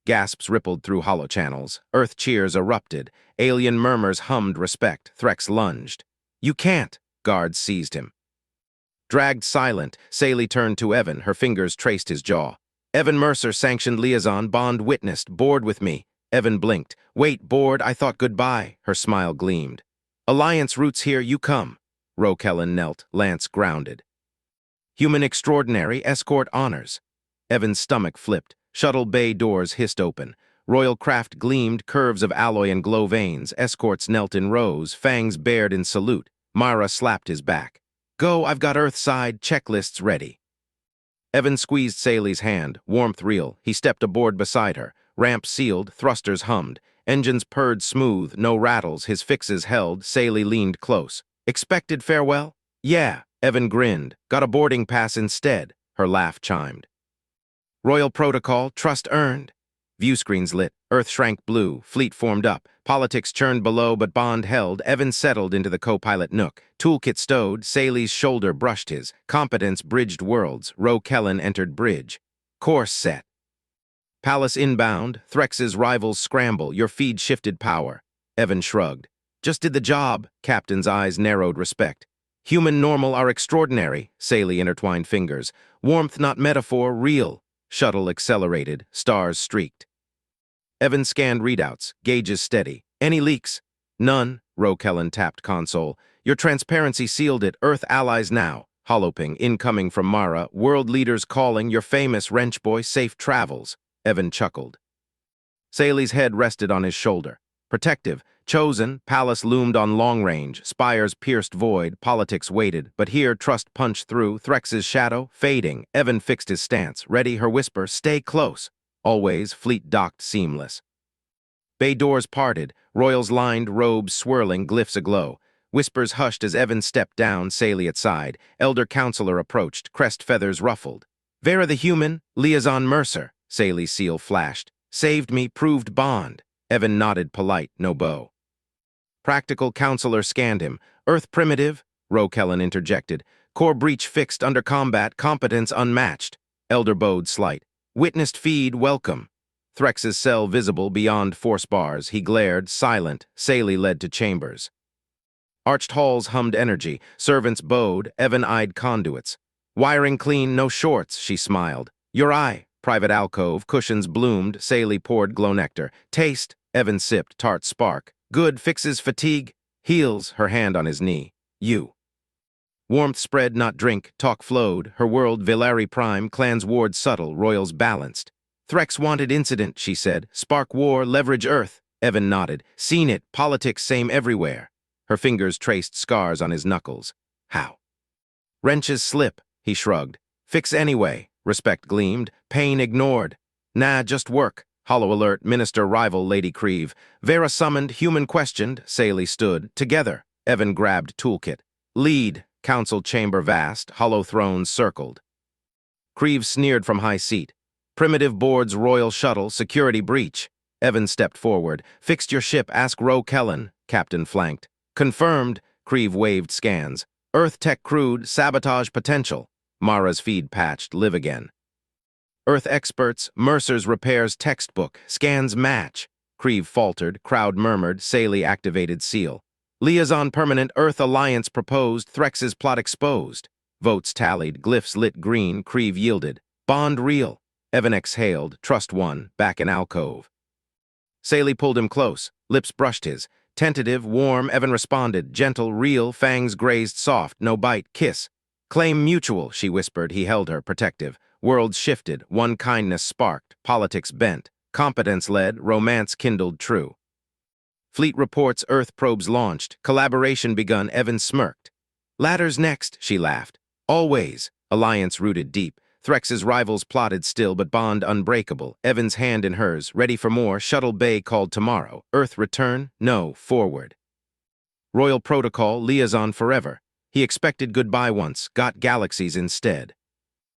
Gasps rippled through holochannels. Earth cheers erupted. Alien murmurs hummed respect. Threx lunged. "You can't!" Guards seized him. Dragged silent, Saley turned to Evan. Her fingers traced his jaw. "Evan Mercer sanctioned liaison, Bond witnessed, board with me." Evan blinked. "Wait, board, I thought goodbye." Her smile gleamed. "Alliance roots here, you come." Roe-Kellen knelt, lance grounded. "Human extraordinary, escort honors." Evan's stomach flipped. Shuttle bay doors hissed open. Royal craft gleamed, curves of alloy and glow veins. Escorts knelt in rows, fangs bared in salute. Mara slapped his back. "Go, I've got Earthside checklists ready." Evan squeezed Saley's hand, warmth real. He stepped aboard beside her. Ramp sealed, thrusters hummed. Engines purred smooth, no rattles, his fixes held. Saley leaned close. "Expected farewell?" "Yeah." Evan grinned. "Got a boarding pass instead." Her laugh chimed. "Royal protocol, trust earned." View screens lit. Earth shrank blue. Fleet formed up. Politics churned below, but Bond held. Evan settled into the co-pilot nook. Toolkit stowed. Saley's shoulder brushed his. Competence bridged worlds. Roe-Kellen entered bridge. Course set. Palace inbound. Threx's rivals scramble. Your feed shifted power. Evan shrugged. "Just did the job." Captain's eyes narrowed respect. "Human normal are extraordinary." Saley intertwined fingers. "Warmth not metaphor, real." Shuttle accelerated. Stars streaked. Evan scanned readouts. Gauges steady. "Any leaks?" "None." Roe-Kellen tapped console. "Your transparency sealed it. Earth allies now." Holoping, incoming from Mara. "World leaders calling. Your famous wrench boy. Safe travels." Evan chuckled. Saley's head rested on his shoulder. Protective. Chosen. Palace loomed on long range. Spires pierced void. Politics waited. But here trust punched through. Threx's shadow. Fading. Evan fixed his stance. Ready, her whisper. "Stay close." Always, fleet docked seamless. Bay doors parted, royals lined, robes swirling, glyphs aglow. Whispers hushed as Evan stepped down, Saley at side. Elder counselor approached, crest feathers ruffled. "Vera the human, liaison Mercer." Saley's seal flashed. "Saved me, proved Bond." Evan nodded polite, no bow. Practical counselor scanned him. "Earth primitive?" Roe-Kellen interjected. "Core breach fixed under combat, competence unmatched." Elder bowed slight. "Witnessed feed, welcome." Threx's cell visible beyond force bars. He glared, silent. Saley led to chambers. Arched halls hummed energy. Servants bowed. Evan eyed conduits. "Wiring clean, no shorts," she smiled. "Your eye." Private alcove. Cushions bloomed. Saley poured glow nectar. "Taste." Evan sipped, tart spark. "Good, fixes fatigue." Heals, her hand on his knee. "You." Warmth spread, not drink. Talk flowed. Her world, Villari Prime. Clans ward subtle. Royals balanced. "Threx wanted incident," she said. "Spark war, leverage Earth." Evan nodded. "Seen it. Politics same everywhere." Her fingers traced scars on his knuckles. "How?" "Wrenches slip." He shrugged. "Fix anyway." Respect gleamed. Pain ignored. "Nah, just work." Hollow alert. Minister rival Lady Creve. Vera summoned. Human questioned. Saley stood. Together. Evan grabbed toolkit. "Lead." Council chamber vast, hollow thrones circled. Creve sneered from high seat. "Primitive board's royal shuttle, security breach." Evan stepped forward. "Fixed your ship, ask Roe-Kellen." Captain flanked. "Confirmed." Creve waved scans. "Earth tech crude, sabotage potential." Mara's feed patched, live again. "Earth experts, Mercer's repairs textbook, scans match." Creve faltered, crowd murmured, Saley activated seal. "Liaison permanent Earth Alliance proposed, Threx's plot exposed." Votes tallied, glyphs lit green, Creve yielded. "Bond real." Evan exhaled, trust won, back in alcove. Saley pulled him close, lips brushed his. Tentative, warm, Evan responded, gentle, real, fangs grazed soft, no bite, kiss. "Claim mutual," she whispered, he held her, protective. Worlds shifted, one kindness sparked, politics bent. Competence led, romance kindled true. Fleet reports, Earth probes launched. Collaboration begun, Evan smirked. "Ladders next," she laughed. "Always." Alliance rooted deep. Threx's rivals plotted still, but bond unbreakable. Evan's hand in hers, ready for more. Shuttle bay called tomorrow. Earth return? No, forward. Royal protocol, liaison forever. He expected goodbye once, got galaxies instead.